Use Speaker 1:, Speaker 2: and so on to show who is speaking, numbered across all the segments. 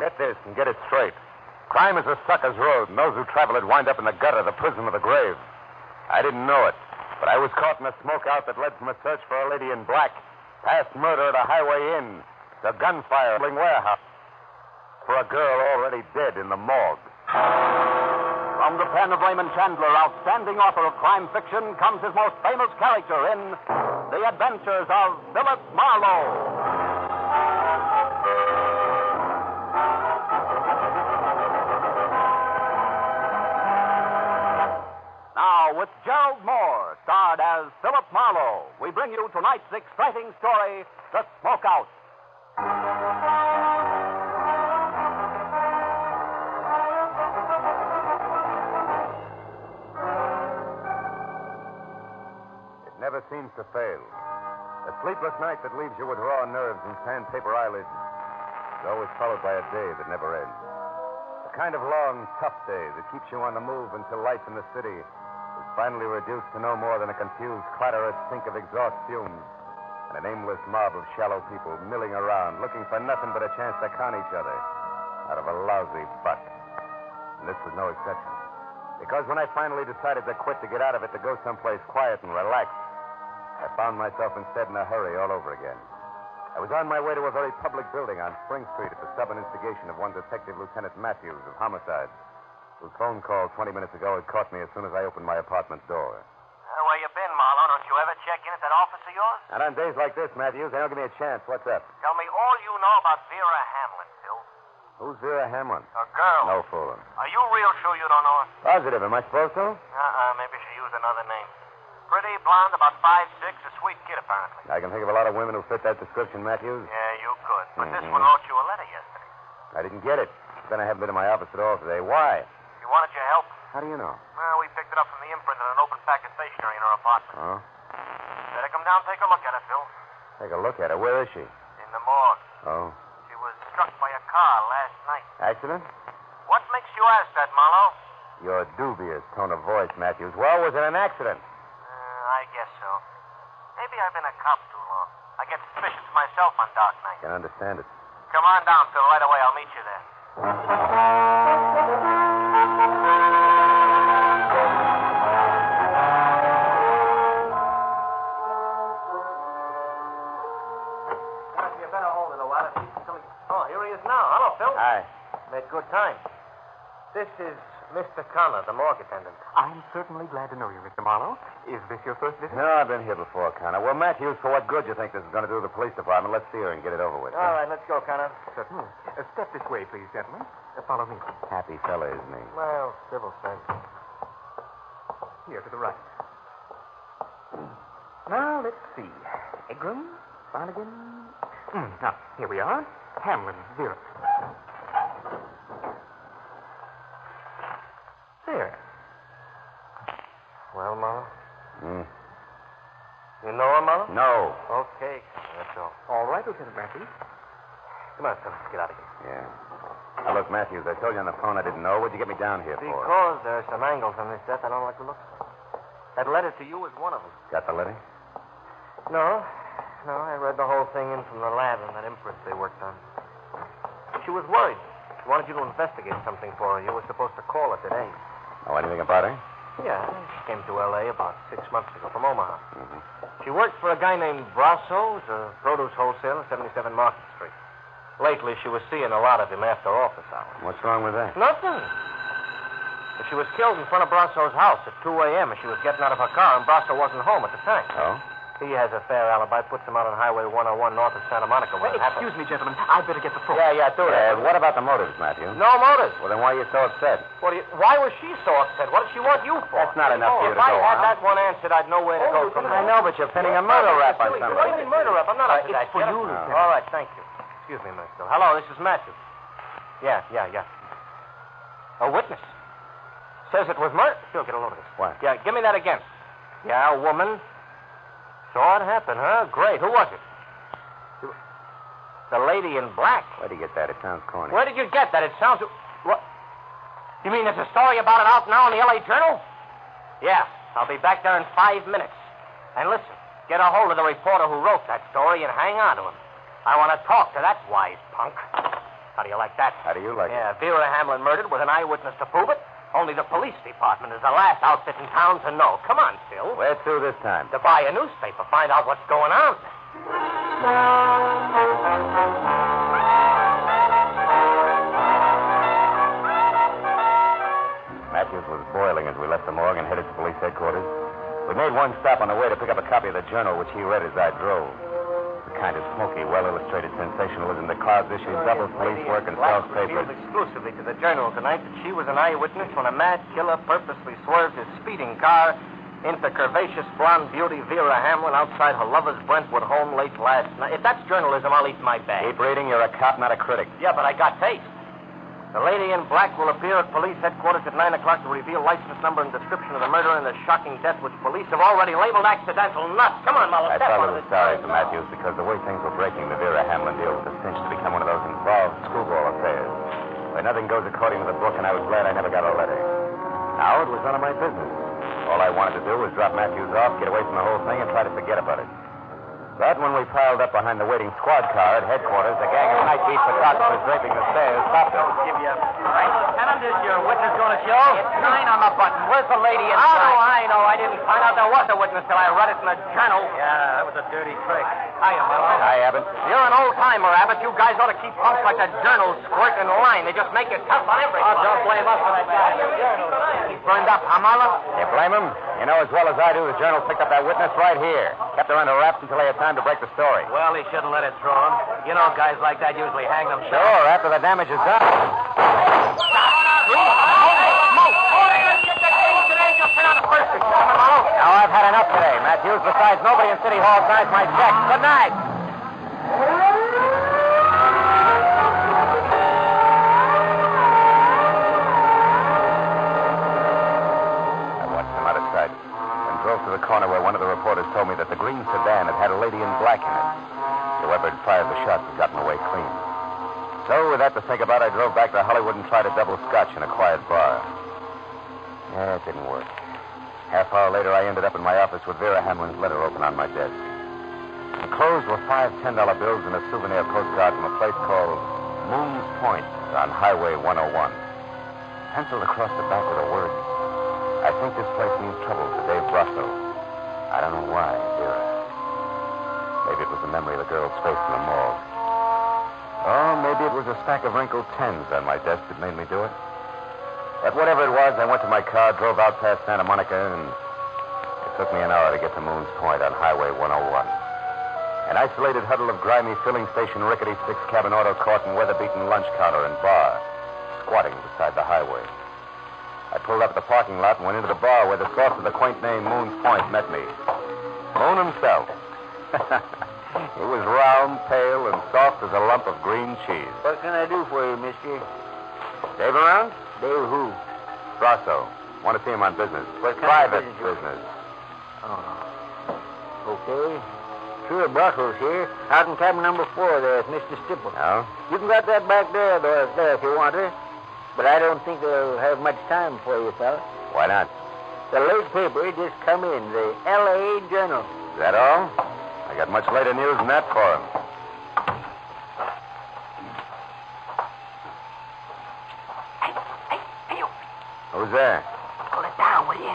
Speaker 1: Get this and get it straight. Crime is a sucker's road, and those who travel it wind up in the gutter, the prison, or the grave. I didn't know it, but I was caught in a smokeout that led from a search for a lady in black, past murder at a highway inn, to gunfire at a warehouse, for a girl already dead in the morgue.
Speaker 2: From the pen of Raymond Chandler, outstanding author of crime fiction, comes his most famous character in The Adventures of Philip Marlowe. Now, with Gerald Moore, starred as Philip Marlowe, we bring you tonight's exciting story, The Smokeout.
Speaker 1: Never seems to fail. A sleepless night that leaves you with raw nerves and sandpaper eyelids is always followed by a day that never ends. A kind of long, tough day that keeps you on the move until life in the city is finally reduced to no more than a confused clatterous stink of exhaust fumes and an aimless mob of shallow people milling around looking for nothing but a chance to con each other out of a lousy butt. And this was no exception. Because when I finally decided to quit to get out of it to go someplace quiet and relaxed, I found myself instead in a hurry all over again. I was on my way to a very public building on Spring Street at the stubborn instigation of one Detective Lieutenant Matthews of Homicide, whose phone call 20 minutes ago had caught me as soon as I opened my apartment door.
Speaker 3: Where you been, Marlowe? Don't you ever check in at that office of yours?
Speaker 1: And on days like this, Matthews, they don't give me a chance. What's up?
Speaker 3: Tell me all you know about Vera Hamlin, Phil.
Speaker 1: Who's Vera Hamlin?
Speaker 3: A girl.
Speaker 1: No fooling.
Speaker 3: Are you real sure you don't know her?
Speaker 1: Positive. Am I supposed to?
Speaker 3: Maybe she used another name. Pretty, blonde, about 5'6", a sweet kid, apparently.
Speaker 1: I can think of a lot of women who fit that description, Matthews.
Speaker 3: Yeah, you could. But this one wrote you a letter yesterday.
Speaker 1: I didn't get it. Then I haven't been to my office at all today. Why?
Speaker 3: She wanted your help.
Speaker 1: How do you know?
Speaker 3: Well, we picked it up from the imprint in an open pack of stationery in her apartment.
Speaker 1: Oh?
Speaker 3: Better come down and take a look at her, Phil.
Speaker 1: Take a look at her. Where is she?
Speaker 3: In the morgue.
Speaker 1: Oh?
Speaker 3: She was struck by a car last night.
Speaker 1: Accident?
Speaker 3: What makes you ask that, Marlowe?
Speaker 1: Your dubious tone of voice, Matthews. Well, was it an accident?
Speaker 3: I guess so. Maybe I've been a cop too long. I get suspicious myself on dark nights.
Speaker 1: Can understand it.
Speaker 3: Come on down, Phil. Right away. I'll meet you there. You better hold it a while. Oh, here he is now. Hello, Phil.
Speaker 1: Hi.
Speaker 3: Made good time. This is Mr. Connor, the morgue attendant.
Speaker 4: I'm certainly glad to know you, Mr. Marlowe. Is this your first visit?
Speaker 1: No, I've been here before, Connor. Well, Matthews, for what good do you think this is going to do to the police department? Let's see her and get it over with.
Speaker 3: All right, let's go, Connor.
Speaker 4: Certainly. Step this way, please, gentlemen. Follow me.
Speaker 1: Happy fella, isn't he?
Speaker 3: Well, civil sense.
Speaker 4: Here to the right. Now, let's see. Egram, Barnigan. Now, here we are. Hamlin, Vera. There.
Speaker 3: Well, Marlowe?
Speaker 1: Hmm.
Speaker 3: You know her, Marlowe?
Speaker 1: No.
Speaker 3: Okay, that's all.
Speaker 4: All right, Lieutenant Matthews.
Speaker 3: Come on, Phil. Let's get out of here.
Speaker 1: Yeah. Now, look, Matthews, I told you on the phone I didn't know. What'd you get me down here for?
Speaker 3: Because there's some angles on this death I don't like to look at. That letter to you is one of them.
Speaker 1: Got the letter?
Speaker 3: No, I read the whole thing in from the lab and that imprint they worked on. She was worried. She wanted you to investigate something for her. You were supposed to call her today.
Speaker 1: Know anything about her?
Speaker 3: Yeah, she came to L.A. about 6 months ago from Omaha.
Speaker 1: Mm-hmm.
Speaker 3: She worked for a guy named Brasso's, a produce wholesaler, 77 Market Street. Lately, she was seeing a lot of him after office hours.
Speaker 1: What's wrong with that?
Speaker 3: Nothing. She was killed in front of Brasso's house at 2 a.m. as she was getting out of her car, and Brasso wasn't home at the time.
Speaker 1: Oh?
Speaker 3: He has a fair alibi, puts him out on Highway 101 north of Santa Monica when it happened.
Speaker 4: Excuse me, gentlemen. I'd better get the phone.
Speaker 1: Yeah, do that. What about the motives, Matthew?
Speaker 3: No motives.
Speaker 1: Well, then why are you so upset?
Speaker 3: Why was she so upset? What did she want you for?
Speaker 1: That's not enough for you to
Speaker 3: If I
Speaker 1: go
Speaker 3: had
Speaker 1: on.
Speaker 3: that one answered, I'd know where to go from there.
Speaker 1: I know, but you're pinning a murder rap on
Speaker 3: What do
Speaker 1: somebody.
Speaker 3: you mean murder rap? I'm not up to
Speaker 4: It's
Speaker 3: that.
Speaker 4: for
Speaker 3: Get
Speaker 4: you,
Speaker 3: up.
Speaker 4: Lieutenant.
Speaker 3: All right, thank you. Excuse me a minute, Phil. Hello, this is Matthew. Yeah. A witness. Says it was murder. Phil, get a load of this.
Speaker 1: What?
Speaker 3: Yeah, give me that again. Yeah, a woman. Saw it happen, huh? Great. Who was it? The lady in black.
Speaker 1: Where'd you get that? It sounds corny.
Speaker 3: Where did you get that? It sounds... What? You mean there's a story about it out now in the L.A. Journal? Yeah, I'll be back there in 5 minutes. And listen, get a hold of the reporter who wrote that story and hang on to him. I want to talk to that wise punk. How do you like that?
Speaker 1: How do you like it?
Speaker 3: Yeah, Vera Hamlin murdered with an eyewitness to prove it. Only the police department is the last outfit in town to know. Come on, Phil.
Speaker 1: Where to this time?
Speaker 3: To buy a newspaper, find out what's going on.
Speaker 1: Matthews was boiling as we left the morgue and headed to police headquarters. We made one stop on the way to pick up a copy of the Journal, which he read as I drove. The kind of smoky, well-illustrated sensationalism that clouds issues, doubles police work, and sells papers.
Speaker 3: Revealed exclusively to the Journal tonight that she was an eyewitness when a mad killer purposely swerved his speeding car into curvaceous blonde beauty Vera Hamlin outside her lover's Brentwood home late last night. If that's journalism, I'll eat my bag.
Speaker 1: Keep reading. You're a cop, not a critic.
Speaker 3: Yeah, but I got taste. The lady in black will appear at police headquarters at 9 o'clock to reveal license number and description of the murder and the shocking death which police have already labeled accidental. Nuts. Come on, Marlowe.
Speaker 1: I felt a little sorry for Matthews because the way things were breaking, the Vera Hamlin deal was a cinch to become one of those involved screwball affairs where nothing goes according to the book, and I was glad I never got a letter. Now it was none of my business. All I wanted to do was drop Matthews off, get away from the whole thing, and try to forget about it. But when we piled up behind the waiting squad car at headquarters, a gang of night-beat photographers draping the stairs stopped us.
Speaker 3: Give you a right. Lieutenant, is your witness going to show? It's 9 on the button. Where's the lady in I know. I didn't find out there was a witness till I read it in the Journal. Yeah, that was a dirty trick. Hiya, Marlowe.
Speaker 1: Hi, Abbott.
Speaker 3: You're an old-timer, Abbott. You guys ought to keep punks like the Journal squirt in line. They just make it tough on everyone. Oh, don't blame us for that guy. He's burned up, huh, Marlowe?
Speaker 1: You blame him? You know as well as I do, the Journal picked up that witness right here. Kept her under wraps until they had time to break the story.
Speaker 3: Well, he shouldn't let it through him. You know, guys like that usually hang themselves.
Speaker 1: Sure, after the damage is done. Now, I've had enough today, Matthews. Besides, nobody in City Hall signs my check. Good night. I watched him out of sight and drove to the corner where one of the reporters told me that the green sedan had a lady in black in it. Whoever had fired the shots had gotten away clean. So, with that to think about, I drove back to Hollywood and tried a double scotch in a quiet bar. Yeah, it didn't work. Half hour later, I ended up in my office with Vera Hamlin's letter open on my desk. Enclosed were 5 $10 bills and a souvenir postcard from a place called Moon's Point on Highway 101. Penciled across the back with a word, I think this place means trouble for Dave Brasso. I don't know why, Vera. Maybe it was the memory of the girl's face in the morgue. Or maybe it was a stack of wrinkled tens on my desk that made me do it. But whatever it was, I went to my car, drove out past Santa Monica, and it took me an hour to get to Moon's Point on Highway 101. An isolated huddle of grimy filling station, rickety 6-cabin auto court, and weather-beaten lunch counter and bar, squatting beside the highway. I pulled up at the parking lot and went into the bar where the source of the quaint name Moon's Point met me. Moon himself. He was round, pale, and soft as a lump of green cheese.
Speaker 5: What can I do for you, mister?
Speaker 1: Dave around?
Speaker 5: Dave who?
Speaker 1: Brasso. Want to see him on business.
Speaker 5: What kind
Speaker 1: Private
Speaker 5: of
Speaker 1: business.
Speaker 5: Oh. Okay. Sure, Brasso's here. Out in cabin number 4 there with Mr. Stipple.
Speaker 1: No?
Speaker 5: You can got that back there if you want her. But I don't think they'll have much time for you, fella.
Speaker 1: Why not?
Speaker 5: The late paper just come in, the L.A. Journal.
Speaker 1: Is that all? I got much later news than that for him.
Speaker 4: Hey, you.
Speaker 1: Who's there?
Speaker 4: Pull it down, will you?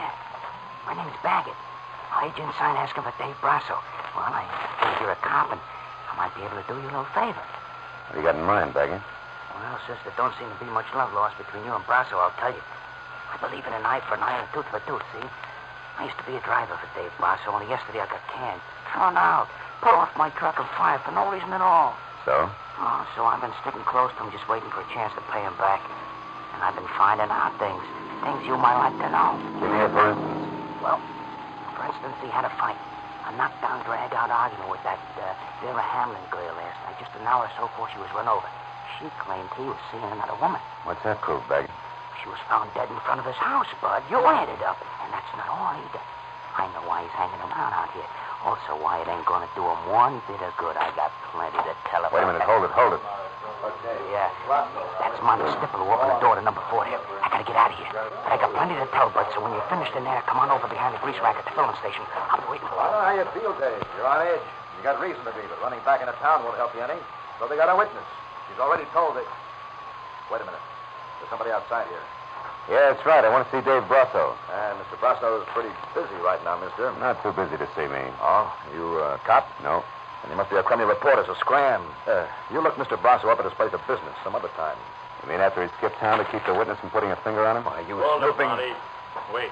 Speaker 4: My name's Baggett. Agent sign asking for Dave Brasso. Well, I think you're a cop, and I might be able to do you a little favor.
Speaker 1: What do you got in mind, Baggett?
Speaker 4: Well, since there don't seem to be much love lost between you and Brasso, I'll tell you. I believe in an eye for an eye and a tooth for a tooth, see? I used to be a driver for Dave Brasso, only yesterday I got canned. Thrown out. Put off my truck and fired for no reason at all.
Speaker 1: So?
Speaker 4: Oh, so I've been sticking close to him, just waiting for a chance to pay him back. And I've been finding out things you might like to know.
Speaker 1: Give me a for instance.
Speaker 4: Well, for instance, he had a fight. A knockdown, drag-out argument with that Vera Hamlin girl last night, just an hour or so before she was run over. She claimed he was seeing another woman.
Speaker 1: What's that proof, Baggett?
Speaker 4: She was found dead in front of his house, Bud. You added up. And that's not all either. I know why he's hanging around out here. Also, why it ain't going to do him one bit of good. I got plenty to tell about.
Speaker 1: Wait a minute. Hold it.
Speaker 4: Yeah. That's Monty Stipple who opened the door to number 4 here. I got to get out of here. But I got plenty to tell, Bud, so when you're finished in there, come on over behind the grease rack at the filling station. I'll be waiting for you.
Speaker 6: I don't know how you feel, Dave. You're on edge. You got reason to be, but running back into town won't help you any. So they got a witness. She's already told it. Wait a minute. There's somebody outside here.
Speaker 1: Yeah, that's right. I want to see Dave Brasso.
Speaker 6: And Mr. Brasso's pretty busy right now, mister.
Speaker 1: Not too busy to see me.
Speaker 6: Oh, you cop?
Speaker 1: No.
Speaker 6: And you must be a crummy reporter, so scram. You look Mr. Brasso up at his place of business some other time.
Speaker 1: You mean after he skipped town to keep the witness from putting a finger on him?
Speaker 6: Why, you
Speaker 7: Hold it,
Speaker 6: snooping...
Speaker 7: Monty. Wait.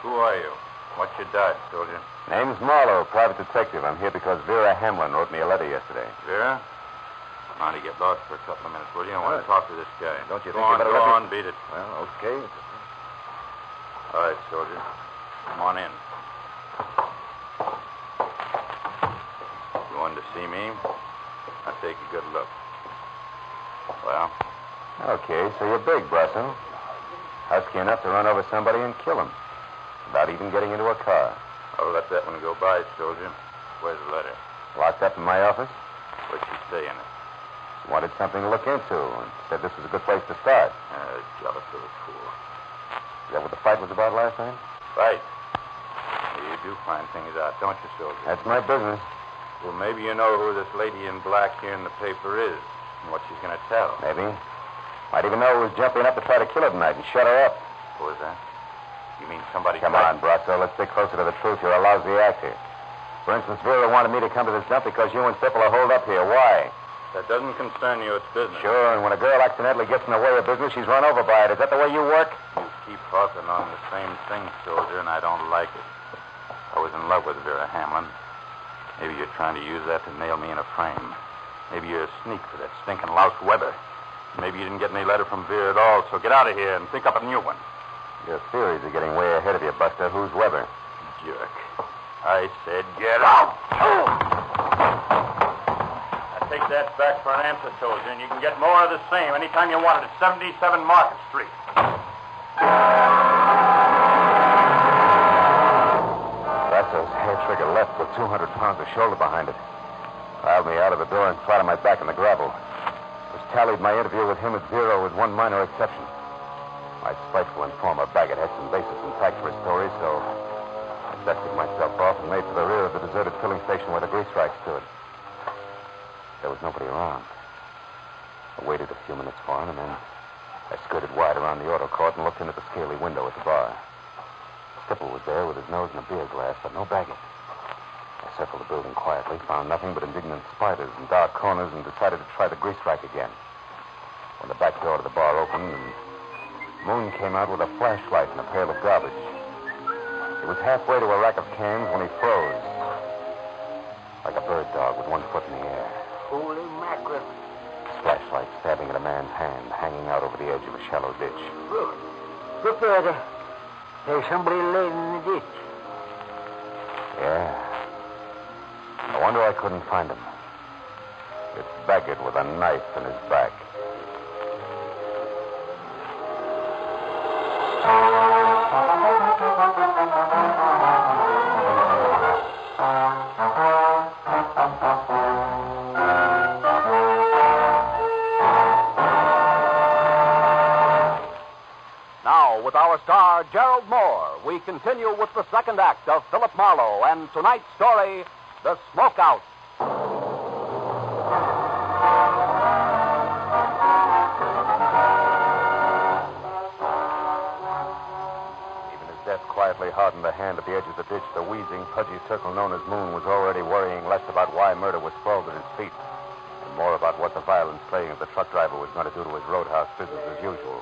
Speaker 7: Who are you? What's your dodge, soldier?
Speaker 1: Name's Marlowe, private detective. I'm here because Vera Hamlin wrote me a letter yesterday.
Speaker 7: Vera? Monty, get lost for a couple of minutes, will you? I want to talk to this guy.
Speaker 6: Don't you
Speaker 7: Go
Speaker 6: think you
Speaker 7: on,
Speaker 6: better
Speaker 7: go
Speaker 6: let me-
Speaker 7: on, beat it.
Speaker 6: Well, okay.
Speaker 7: All right, soldier. Come on in. You wanted to see me? Now take a good look. Well,
Speaker 1: Okay, so you're big, Brasso. Husky enough to run over somebody and kill him. Without even getting into a car.
Speaker 7: I'll let that one go by, soldier. Where's the letter?
Speaker 1: Locked up in my office.
Speaker 7: What'd she say in it?
Speaker 1: She wanted something to look into and said this was a good place to start.
Speaker 7: Jealous little fool.
Speaker 1: Is that what the fight was about last night?
Speaker 7: Right. You do find things out, don't you, soldier?
Speaker 1: That's my business.
Speaker 7: Well, maybe you know who this lady in black here in the paper is and what she's going to tell.
Speaker 1: Maybe. Might even know who was jumping up to try to kill her tonight and shut her up.
Speaker 7: Who is that? You mean somebody...
Speaker 1: Come on, Brasso. Let's stick closer to the truth. You're a lousy actor. For instance, Vera wanted me to come to this dump because you and Sipple are holed up here. Why?
Speaker 7: That doesn't concern you. It's business.
Speaker 1: Sure, and when a girl accidentally gets in the way of business, she's run over by it. Is that the way you work?
Speaker 7: You keep harping on the same thing, soldier, and I don't like it. I was in love with Vera Hamlin. Maybe you're trying to use that to nail me in a frame. Maybe you're a sneak for that stinking louse Weber. Maybe you didn't get any letter from Vera at all, so get out of here and think up a new one.
Speaker 1: Your theories are getting way ahead of you, Buster. Who's Weber?
Speaker 7: Jerk. I said get out. I take that back for an answer, soldier, and you can get more of the same anytime you want it at 77 Market Street.
Speaker 1: Brasso's hair trigger left with 200 pounds of shoulder behind it. Piled me out of the door and flat on my back in the gravel. Which tallied my interview with him at 0 with one minor exception. My spiteful informer, Baggett, had some basis in fact for his story, so I dusted myself off and made for the rear of the deserted filling station where the grease rack stood. There was nobody around. I waited a few minutes for him, and then I skirted wide around the auto court and looked in at the scaly window at the bar. Stipple was there with his nose in a beer glass, but no Baggett. I circled the building quietly, found nothing but indignant spiders and dark corners, and decided to try the grease rack again. When the back door to the bar opened, and Moon came out with a flashlight and a pail of garbage. He was halfway to a rack of cans when he froze. Like a bird dog with one foot in the air.
Speaker 5: Holy mackerel.
Speaker 1: His flashlight stabbing at a man's hand, hanging out over the edge of a shallow ditch.
Speaker 5: Look there. There's somebody laying in the ditch.
Speaker 1: Yeah. No wonder I couldn't find him. It's Baggett with a knife in his back.
Speaker 2: Now, with our star, Gerald Moore, we continue with the second act of Philip Marlowe and tonight's story, The Smokeout.
Speaker 1: Even as death quietly hardened the hand at the edge of the ditch, the wheezing, pudgy circle known as Moon was already worrying less about why murder was sprawled at his feet and more about what the violent slaying of the truck driver was going to do to his roadhouse business as usual.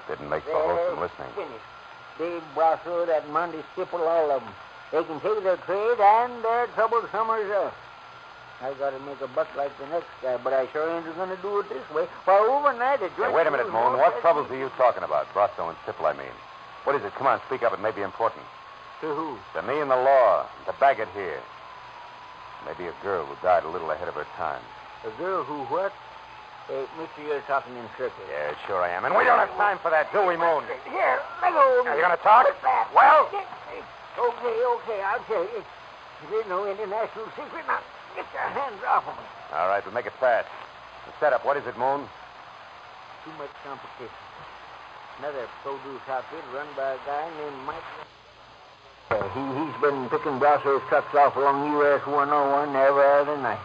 Speaker 1: Didn't make for wholesome listening.
Speaker 5: Finished. Dave Brasso, that Monday Stipple, all of them. They can take their trade and their trouble somewhere else. I got to make a buck like the next guy, but I sure ain't going to do it this way. Why, overnight a joint...
Speaker 1: Hey, wait a minute, Moon. What troubles are you talking about? Brasso and Stipple, I mean. What is it? Come on, speak up. It may be important.
Speaker 5: To who?
Speaker 1: To me and the law. To Baggett here. Maybe a girl who died a little ahead of her time.
Speaker 5: A girl who what? Hey, mister, you're talking in circles.
Speaker 1: Yeah, sure I am. And we don't have time for that, do we, Moon?
Speaker 5: Here, let go.
Speaker 1: Now, you going to talk? Well?
Speaker 5: Okay, I'll tell you. It isn't no international secret. Now, get your hands off of me.
Speaker 1: All right, we'll make it fast. The setup, what is it, Moon?
Speaker 5: Too much competition. Another produce outfit run by a guy named Mike. He's been picking Brasso's trucks off along US 101 every other night.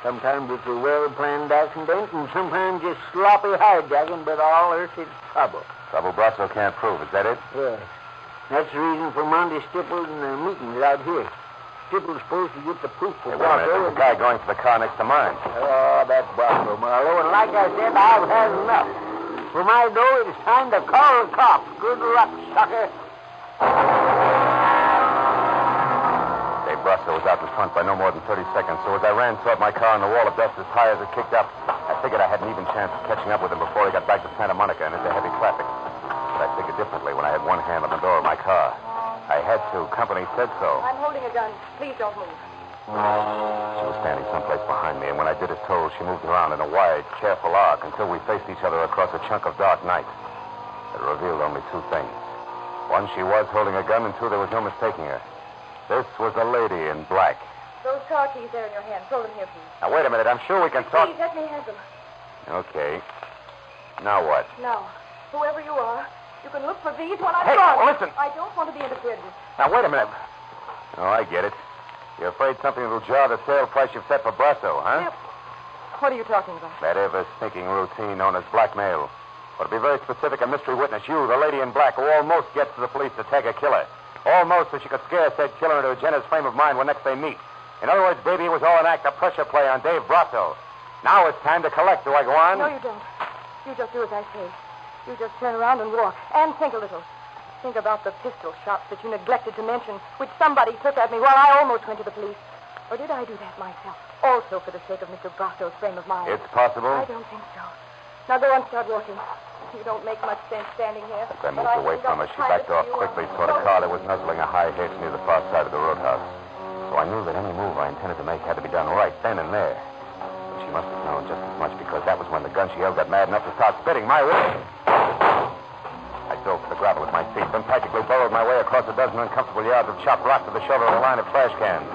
Speaker 5: Sometimes it's a well-planned accident, and sometimes just sloppy hijacking, but all else is trouble.
Speaker 1: Trouble Brasso can't prove. Is that it?
Speaker 5: Yes. That's the reason for Monty Stipples and the meetings out here. Stipples supposed to get the proof for
Speaker 1: Hey, wait a minute. There's a guy going for the car next to mine.
Speaker 5: Oh, that's Brasso, Marlowe. And like I said, I've had enough. For my dough, it's time to call the cops. Good luck, sucker.
Speaker 1: Dave Brasso was out in front by no more than 30 seconds, so as I ran toward my car and the wall of dust, his tires had kicked up. I figured I had an even chance of catching up with him before he got back to Santa Monica and into heavy traffic. But I figured differently when I had one hand on the door of my car. I had to. Company said so.
Speaker 8: I'm holding a gun. Please don't move.
Speaker 1: She was standing someplace behind me, and when I did as told, she moved around in a wide, careful arc until we faced each other across a chunk of dark night. It revealed only two things. One, she was holding a gun, and two, there was no mistaking her. This was a lady in black.
Speaker 8: Those car keys there in your hand. Throw them here, please.
Speaker 1: Now, wait a minute. I'm sure we can talk.
Speaker 8: Please, let me have them.
Speaker 1: Okay. Now what?
Speaker 8: Now, whoever you are, you can look for these when I'm
Speaker 1: Hey,
Speaker 8: gone.
Speaker 1: listen.
Speaker 8: I don't want to be interfered with.
Speaker 1: Now, wait a minute. Oh, I get it. You're afraid something will jar the sale price you've set for Brasso, huh?
Speaker 8: Yep. What are you talking about?
Speaker 1: That ever-sneaking routine known as blackmail. Or to be very specific, a mystery witness, you, the lady in black, who almost gets to the police to tag a killer. Almost so she could scare said killer into a generous frame of mind when next they meet. In other words, baby, it was all an act, a pressure play on Dave Brasso. Now it's time to collect. Do I go on?
Speaker 8: No, you don't. You just do as I say. You just turn around and walk. And think a little. Think about the pistol shots that you neglected to mention, which somebody took at me while I almost went to the police. Or did I do that myself? Also for the sake of Mr. Brasso's frame of mind.
Speaker 1: It's possible.
Speaker 8: I don't think so. Now go on, start walking. You don't make much sense standing here.
Speaker 1: As I moved away from her, she backed off quickly toward a car that was nuzzling a high hedge near the far side of the roadhouse. So I knew that any move I intended to make had to be done right then and there. But she must have known just as much because that was when the gun she held got mad enough to start spitting my way. I dove for the gravel at my feet, then practically burrowed my way across a dozen uncomfortable yards of chopped rock to the shoulder of a line of trash cans,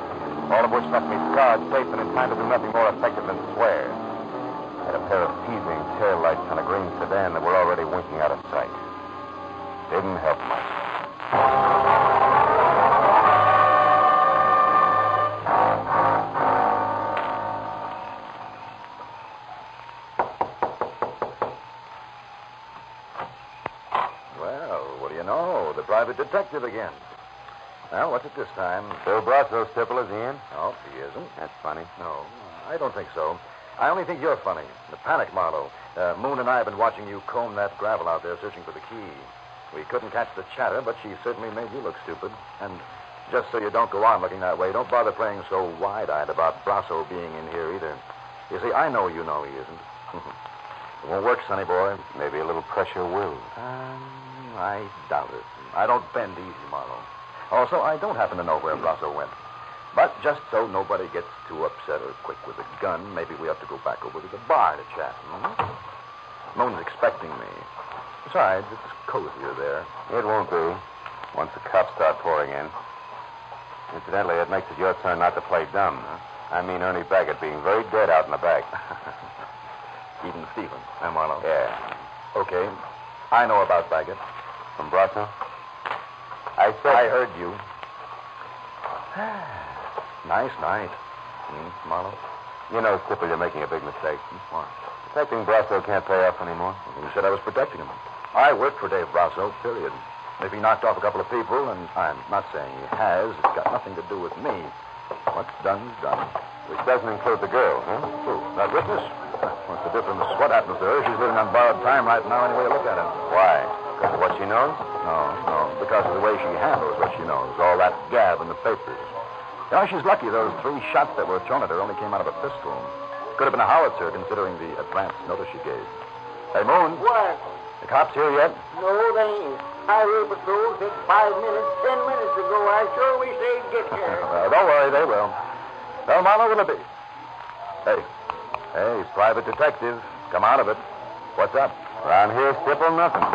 Speaker 1: all of which left me scarred, safe, and in time to do nothing more effective than swear. I had a pair of teasing tail lights on a green sedan that were already winking out of sight. Didn't help much.
Speaker 6: Private detective again. Well, what's it this time?
Speaker 1: Bill Brasso, Stipple, is he in?
Speaker 6: No, he isn't.
Speaker 1: That's funny.
Speaker 6: No, I don't think so. I only think you're funny. The panic, Marlowe. Moon and I have been watching you comb that gravel out there searching for the key. We couldn't catch the chatter, but she certainly made you look stupid. And just so you don't go on looking that way, don't bother playing so wide-eyed about Brasso being in here either. You see, I know you know he isn't. It won't work, sonny boy.
Speaker 1: Maybe a little pressure will.
Speaker 6: I doubt it. I don't bend easy, Marlowe. Also, I don't happen to know where Brasso went. But just so nobody gets too upset or quick with a gun, maybe we have to go back over to the bar to chat. Moon's expecting me. Besides, it's cozier there.
Speaker 1: It won't be once the cops start pouring in. Incidentally, it makes it your turn not to play dumb. I mean Ernie Baggett being very dead out in the back.
Speaker 6: Even Stephen, huh, Marlowe?
Speaker 1: Yeah.
Speaker 6: Okay. I know about Baggett.
Speaker 1: From Brasso?
Speaker 6: I heard you. Nice night. Marlowe?
Speaker 1: You know, Stipple, you're making a big mistake.
Speaker 6: What?
Speaker 1: Protecting Brasso can't pay off anymore.
Speaker 6: You said I was protecting him. I worked for Dave Brasso, period. If he knocked off a couple of people, and I'm not saying he has, it's got nothing to do with me. What's done's done.
Speaker 1: Which doesn't include the girl, huh?
Speaker 6: Who? That witness? What's the difference? What happens to her? She's living on borrowed time right now any way you look at it.
Speaker 1: Why? Because of what she knows?
Speaker 6: No. Because of the way she handles what she knows. All that gab in the papers. You know, she's lucky those 3 shots that were thrown at her only came out of a pistol. Could have been a howitzer, considering the advance notice she gave. Hey, Moon.
Speaker 5: What?
Speaker 6: The cops here yet?
Speaker 5: No, they ain't. Highway patrol took 5 minutes, 10 minutes ago. I sure wish they'd get here.
Speaker 6: Don't worry, they will. Well, Mama, will it be? Hey, private detective. Come out of it. What's up?
Speaker 1: Around here, Stipple, nothing.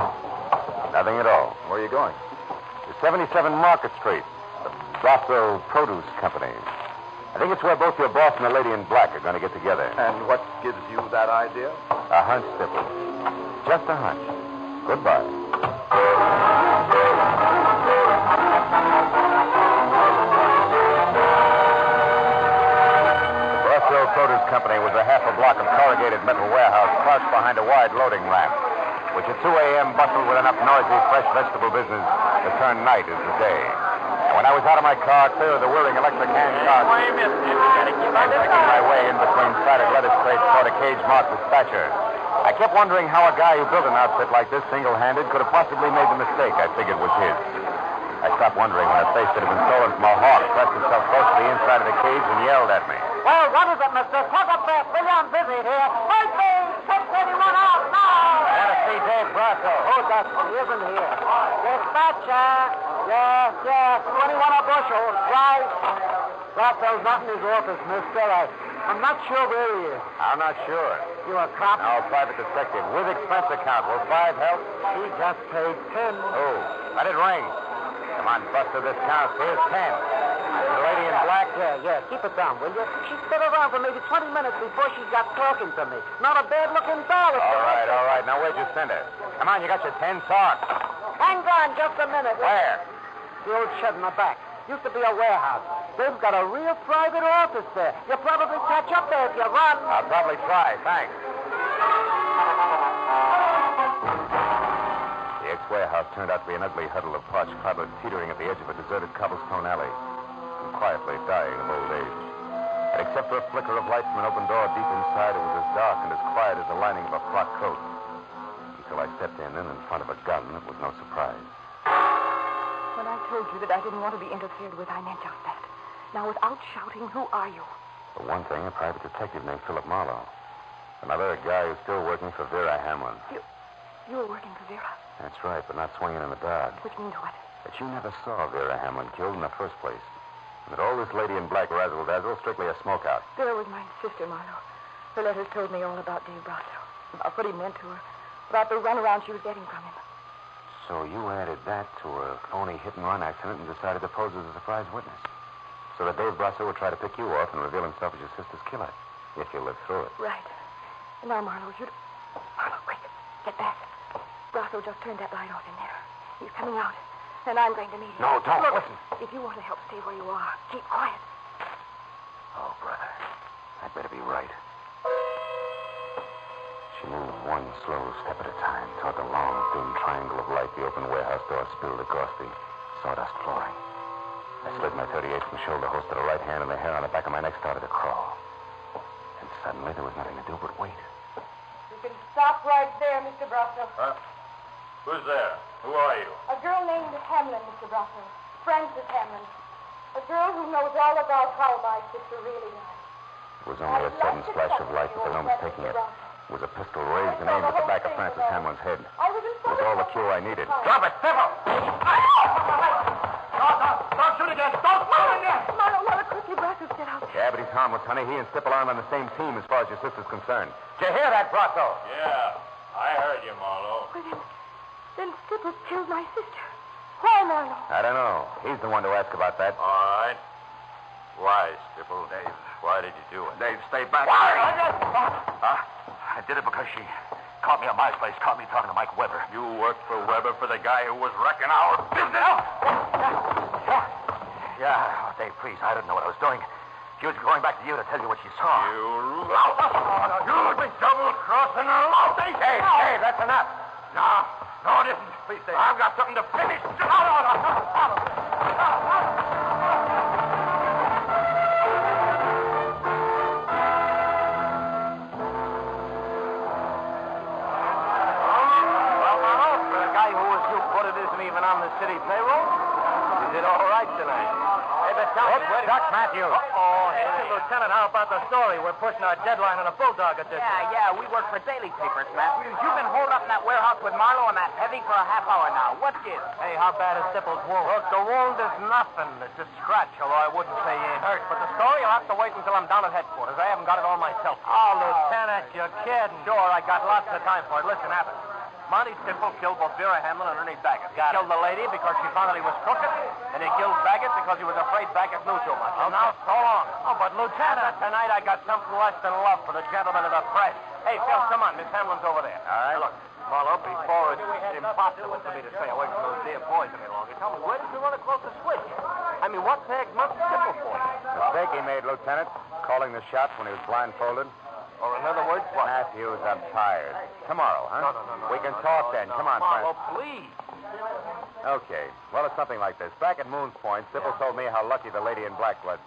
Speaker 1: Nothing at all.
Speaker 6: Where are you going?
Speaker 1: To 77 Market Street, the Brasso Produce Company. I think it's where both your boss and the lady in black are going to get together.
Speaker 6: And what gives you that idea?
Speaker 1: A hunch, Stipple. Just a hunch. Goodbye. The Brasso Produce company was a half a block of corrugated metal warehouse crouched behind a wide loading ramp, which at 2 a.m. bustled with enough noisy, fresh vegetable business to turn night into day. And when I was out of my car, clear of the whirring electric hand cart, and making my way in between platted lettuce crates toward a cage marked dispatcher, I kept wondering how a guy who built an outfit like this single-handed could have possibly made the mistake I figured was his. I stopped wondering when a face that had been stolen from a hawk pressed itself close to the inside of the cage and yelled at me.
Speaker 5: Well, what is it, mister? Talk up there. Billy, I'm busy here. Hey, Dave, 681 out now.
Speaker 1: I want to see Dave Brasso.
Speaker 5: Oh, that he isn't here. Dispatcher. Yes, 21 a bushel. Right. Brasso's not in his office, mister. I'm not sure where he is.
Speaker 1: I'm not sure.
Speaker 5: You a cop?
Speaker 1: No, private detective with expense account. Will 5 help?
Speaker 5: He just paid 10.
Speaker 1: Oh, let it ring. Come on, Buster, this counts. Here's 10. The lady in black?
Speaker 5: Yeah. Keep it down, will you? She stood around for maybe 20 minutes before she got talking to me. Not a bad-looking doll.
Speaker 1: All right. Now, where'd you send her? Come on, you got your 10 talk.
Speaker 5: Hang on just a minute.
Speaker 1: Where?
Speaker 5: The old shed in the back. Used to be a warehouse. They've got a real private office there. You'll probably catch up there if you run.
Speaker 1: I'll probably try. Thanks. The ex-warehouse turned out to be an ugly huddle of parched cobblers teetering at the edge of a deserted cobblestone alley, and quietly dying of old age. And except for a flicker of light from an open door deep inside, it was as dark and as quiet as the lining of a frock coat. Until I stepped in, and in front of a gun, it was no surprise.
Speaker 8: When I told you that I didn't want to be interfered with, I meant just that. Now, without shouting, who are you?
Speaker 1: For one thing, a private detective named Philip Marlowe. Another, a guy who's still working for Vera Hamlin.
Speaker 8: You were working for Vera?
Speaker 1: That's right, but not swinging in the dark.
Speaker 8: Which means what?
Speaker 1: That you never saw Vera Hamlin killed in the first place. And that all this lady in black razzle-dazzle strictly a smokeout.
Speaker 8: Vera was my sister, Marlowe. Her letters told me all about Dave Brasso, about what he meant to her, about the runaround she was getting from him.
Speaker 1: So you added that to a phony hit-and-run accident and decided to pose as a surprise witness. So that Dave Brasso would try to pick you off and reveal himself as your sister's killer, if you lived through it.
Speaker 8: Right. And now, Marlowe, Marlowe, quick. Get back. Brasso just turned that light off in there. He's coming out, and I'm going to meet him.
Speaker 1: No, don't.
Speaker 8: Look,
Speaker 1: Listen.
Speaker 8: If you want to help stay where you are, keep quiet.
Speaker 1: Oh, brother. I'd better be right. She moved one slow step at a time toward the long, thin triangle of light the open warehouse door spilled across the sawdust flooring. I slid my .38 from shoulder holster to the right hand, and the hair on the back of my neck started to crawl. And suddenly there was nothing to do but wait.
Speaker 8: You can stop right there, Mr. Brasso.
Speaker 7: Huh? Who's there? Who are you?
Speaker 8: A girl named Hamlin, Mr. Brasso. Frances Hamlin. A girl who knows all about how my sister really died.
Speaker 1: It was only a sudden splash of light that the room was taking it. It was a pistol raised and aimed at the back of Francis Hamlin's head. It was all the cue I needed.
Speaker 2: Drop it, Pepper! Don't shoot again! Don't shoot again!
Speaker 8: Marlowe, quickly, Brasso's still out there.
Speaker 1: Yeah, but he's harmless, honey. He and Stipple aren't on the same team as far as your sister's concerned. Did you hear that, Brasso?
Speaker 7: Yeah, I heard you, Marlowe.
Speaker 8: Well, then Stipple killed my sister. Why, Marlowe?
Speaker 1: I don't know. He's the one to ask about that.
Speaker 7: All right. Why, Stipple? Dave, why did you do it?
Speaker 2: Dave, stay back. I did it because she caught me at my place, caught me talking to Mike Weber.
Speaker 7: You worked for Weber for the guy who was wrecking our business?
Speaker 2: Yeah, oh, Dave, please, I didn't know what I was doing. She was going back to you to tell you what she saw.
Speaker 7: You lout. You double-crossing a lout.
Speaker 1: Dave, that's enough.
Speaker 7: No, it isn't.
Speaker 2: Please, Dave.
Speaker 7: I've got something to finish.
Speaker 3: Even on the city payroll. You did all right tonight. Hey, but tell me...
Speaker 1: Duck Matthews.
Speaker 3: Hey, Lieutenant, how about the story? We're pushing our deadline on a bulldog edition.
Speaker 9: Yeah, we work for daily papers, Matthews. You've been holed up in that warehouse with Marlowe and that heavy for a half hour now. What gives?
Speaker 3: Hey, how bad is Stipple's wound? Look, the wound is nothing. It's a scratch, although I wouldn't say he ain't hurt. But the story, you'll have to wait until I'm down at headquarters. I haven't got it all myself. Oh, Lieutenant, you're kidding. Sure, I got lots of time for it. Listen, happen. Monty Stipple killed both Vera Hamlin and Ernie Baggett. He killed the lady because she found that he was crooked, and he killed Baggett because he was afraid Baggett knew too much. And now, so long. Oh, but Lieutenant, tonight I got something less than love for the gentleman of the press. Hey, Phil, come on. Miss Hamlin's over there.
Speaker 1: All right.
Speaker 3: Now, look, Marlowe, before it's impossible for me to stay away from those dear boys any longer, tell me, where did you run across the switch? I mean, what tagged Monty Stipple for you?
Speaker 1: Mistake he made, Lieutenant. calling the shots when he was blindfolded?
Speaker 3: Or in other words, what?
Speaker 1: Matthews, I'm tired. Tomorrow, huh?
Speaker 3: No.
Speaker 1: We can talk then. Come on,
Speaker 3: Marlowe,
Speaker 1: Frank.
Speaker 3: please.
Speaker 1: Okay. Well, it's something like this. Back at Moon's Point, Sybil told me how lucky the lady in black was.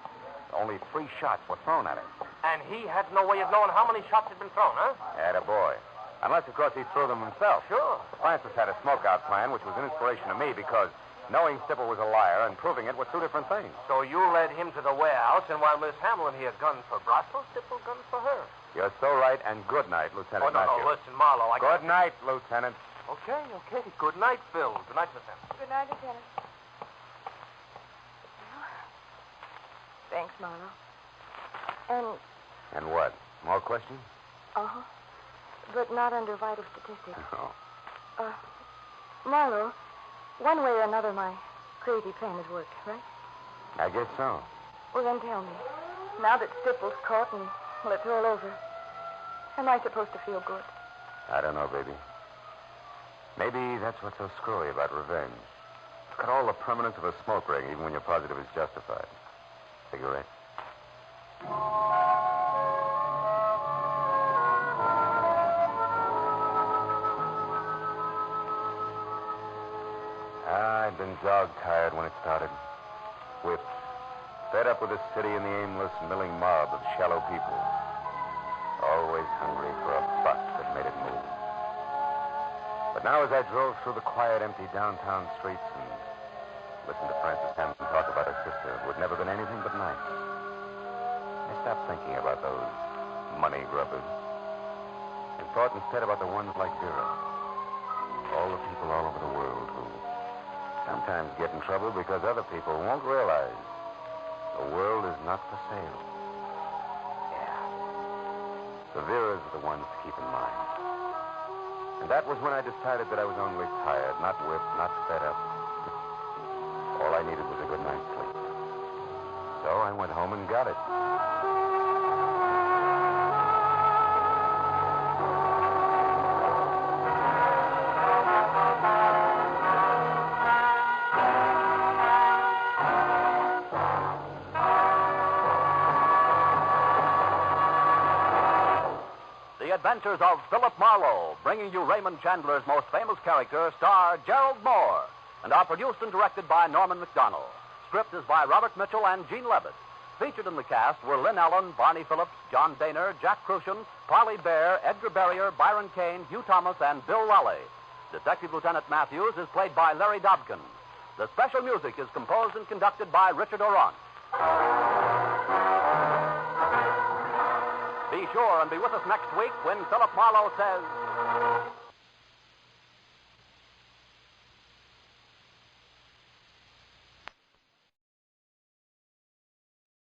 Speaker 1: Only 3 shots were thrown at him.
Speaker 3: And he had no way of knowing how many shots had been thrown, huh?
Speaker 1: Attaboy. Unless, of course, he threw them himself.
Speaker 3: Sure.
Speaker 1: Francis had a smokeout plan, which was an inspiration to me because knowing Stipple was a liar and proving it were 2 different things.
Speaker 3: So you led him to the warehouse, and while Miss Hamlin here gunned for Brasso, Stipple gunned for her.
Speaker 1: You're so right, and good night, Lieutenant Matthews.
Speaker 3: Listen, Marlowe,
Speaker 1: Good night, Lieutenant.
Speaker 3: Okay. Good night, Phil. Good night, Miss Hamlin.
Speaker 8: Good night, Lieutenant. Well, thanks, Marlowe.
Speaker 1: And what? More questions?
Speaker 8: Uh-huh. But not under vital statistics.
Speaker 1: Oh.
Speaker 8: Marlowe, one way or another, my crazy plan has worked, right?
Speaker 1: I guess so.
Speaker 8: Well, then tell me. Now that Stipple's caught and, well, it's all over, am I supposed to feel good?
Speaker 1: I don't know, baby. Maybe that's what's so screwy about revenge. It's got all the permanence of a smoke ring, even when you're positive it's justified. Cigarette? I'd been dog-tired when it started. Whipped. Fed up with the city and the aimless, milling mob of shallow people. Always hungry for a buck that made it move. But now as I drove through the quiet, empty downtown streets and listened to Frances Hampton talk about her sister, who had never been anything but nice, I stopped thinking about those money grubbers and thought instead about the ones like Vera. All the people all over the world who sometimes get in trouble because other people won't realize the world is not for sale. Yeah. The Veras are the ones to keep in mind. And that was when I decided that I was only tired, not whipped, not fed up. All I needed was a good night's sleep. So I went home and got it.
Speaker 2: The Adventures of Philip Marlowe, bringing you Raymond Chandler's most famous character, star Gerald Moore, and are produced and directed by Norman McDonald. Script is by Robert Mitchell and Gene Levitt. Featured in the cast were Lynn Allen, Barney Phillips, John Daner, Jack Crucian, Parley Bear, Edgar Barrier, Byron Kane, Hugh Thomas, and Bill Raleigh. Detective Lieutenant Matthews is played by Larry Dobkin. The special music is composed and conducted by Richard Oron. Be sure and be with us next week when Philip Marlowe says...